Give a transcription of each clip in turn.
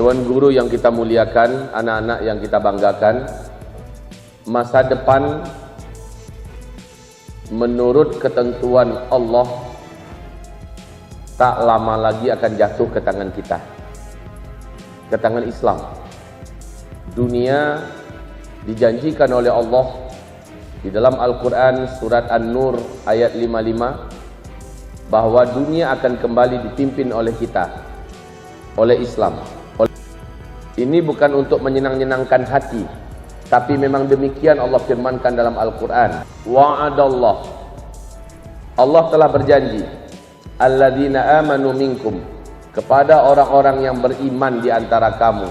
Dewan Guru yang kita muliakan, anak-anak yang kita banggakan, masa depan menurut ketentuan Allah tak lama lagi akan jatuh ke tangan kita, ke tangan Islam. Dunia dijanjikan oleh Allah di dalam Al-Quran surat An-Nur ayat 55 bahwa dunia akan kembali dipimpin oleh kita, oleh Islam. Ini bukan untuk menyenang-nyenangkan hati, tapi memang demikian Allah firmankan dalam Al-Quran. Wa'adallah, Allah telah berjanji, alladzina amanu minkum, kepada orang-orang yang beriman di antara kamu,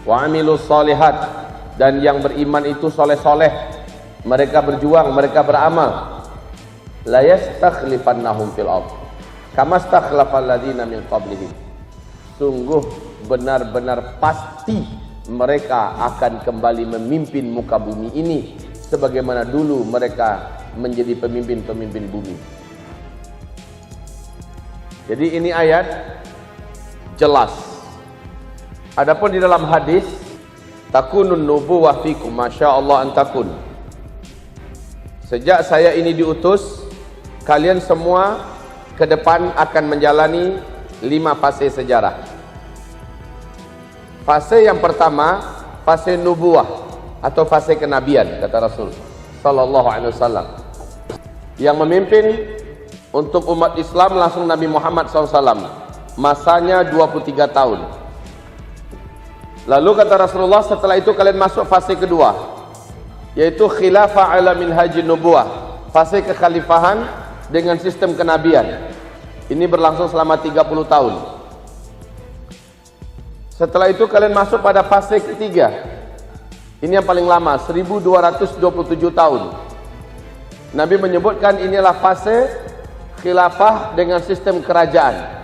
wa amilus solihat, dan yang beriman itu soleh-soleh, mereka berjuang, mereka beramal, la yastakhlifannahum fil ardh kama stakhlafal ladzina min qablihim, sungguh benar-benar pasti mereka akan kembali memimpin muka bumi ini sebagaimana dulu mereka menjadi pemimpin-pemimpin bumi. Jadi ini ayat jelas. Adapun di dalam hadis, takunun nubuwah fikum masyaallah an takun. Sejak saya ini diutus, kalian semua ke depan akan menjalani 5 fase sejarah. Fase yang pertama, fase nubuwah atau fase kenabian, kata Rasul sallallahu alaihi wasallam. Yang memimpin untuk umat Islam langsung Nabi Muhammad SAW. Masanya 23 tahun. Lalu kata Rasulullah, setelah itu kalian masuk fase kedua, yaitu khilafah ala minhajin nubuwah, fase kekhalifahan dengan sistem kenabian. Ini berlangsung selama 30 tahun. Setelah itu kalian masuk pada fase ketiga. Ini yang paling lama, 1227 tahun. Nabi menyebutkan inilah fase khilafah dengan sistem kerajaan.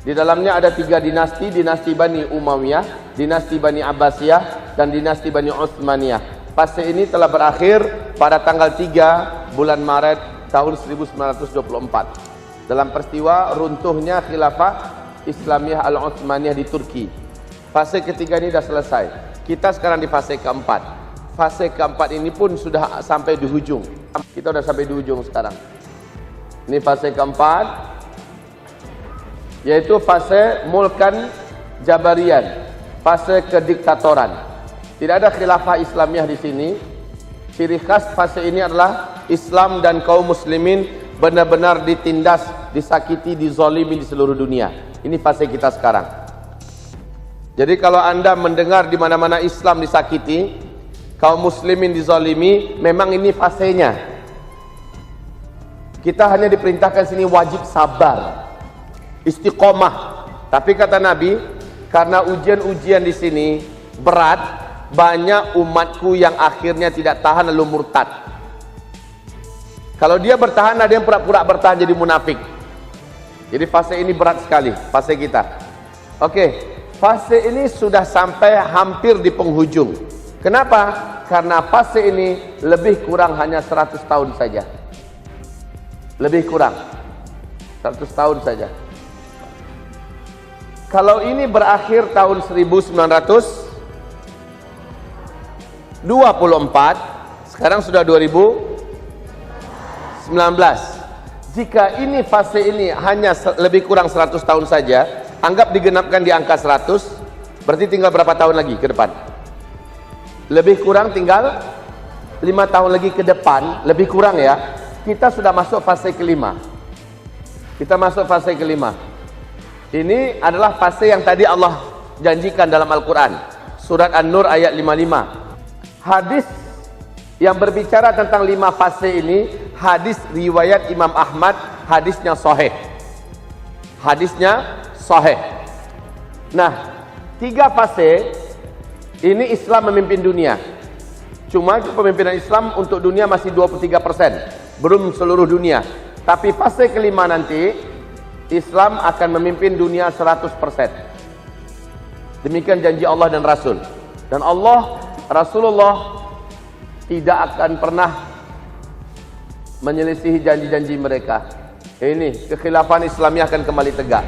Di dalamnya ada 3 dinasti, dinasti Bani Umayyah, dinasti Bani Abbasiyah, dan dinasti Bani Utsmaniyah. Fase ini telah berakhir pada tanggal 3 bulan Maret tahun 1924 dalam peristiwa runtuhnya khilafah Islamiyah Al-Utsmaniyah di Turki. Fase ketiga ini sudah selesai. Kita sekarang di fase keempat. Fase keempat ini pun sudah sampai di ujung. Kita sudah sampai di ujung sekarang. Ini fase keempat, yaitu fase mulkan Jabarian, fase kediktatoran. Tidak ada khilafah Islamiyah di sini. Ciri khas fase ini adalah Islam dan kaum muslimin benar-benar ditindas, disakiti, dizalimi di seluruh dunia. Ini fase kita sekarang. Jadi kalau Anda mendengar di mana-mana Islam disakiti, kaum muslimin dizalimi, memang ini fasenya. Kita hanya diperintahkan sini wajib sabar, istiqomah. Tapi kata Nabi, karena ujian-ujian di sini berat, banyak umatku yang akhirnya tidak tahan lalu murtad. Kalau dia bertahan, ada yang pura-pura bertahan jadi munafik. Jadi fase ini berat sekali, fase kita. Oke, fase ini sudah sampai hampir di penghujung. Kenapa? Karena fase ini lebih kurang hanya 100 tahun saja. Lebih kurang 100 tahun saja. Kalau ini berakhir tahun 1924, sekarang sudah 2019. Jika ini fase ini hanya lebih kurang 100 tahun saja, anggap digenapkan di angka 100, berarti tinggal berapa tahun lagi ke depan? Lebih kurang tinggal 5 tahun lagi ke depan, lebih kurang ya. Kita sudah masuk fase kelima. Kita masuk fase kelima. Ini adalah fase yang tadi Allah janjikan dalam Al-Quran. Surat An-Nur ayat 55. Hadis yang berbicara tentang 5 fase ini, hadis riwayat Imam Ahmad, hadisnya sahih. Hadisnya sahih. Nah, 3 fase ini Islam memimpin dunia. Cuma kepemimpinan Islam untuk dunia masih 23%, belum seluruh dunia. Tapi fase kelima nanti Islam akan memimpin dunia 100%. Demikian janji Allah dan Rasul. Dan Rasulullah tidak akan pernah menyelisihi janji-janji mereka. Ini kekhilafan Islamiyah akan kembali tegak.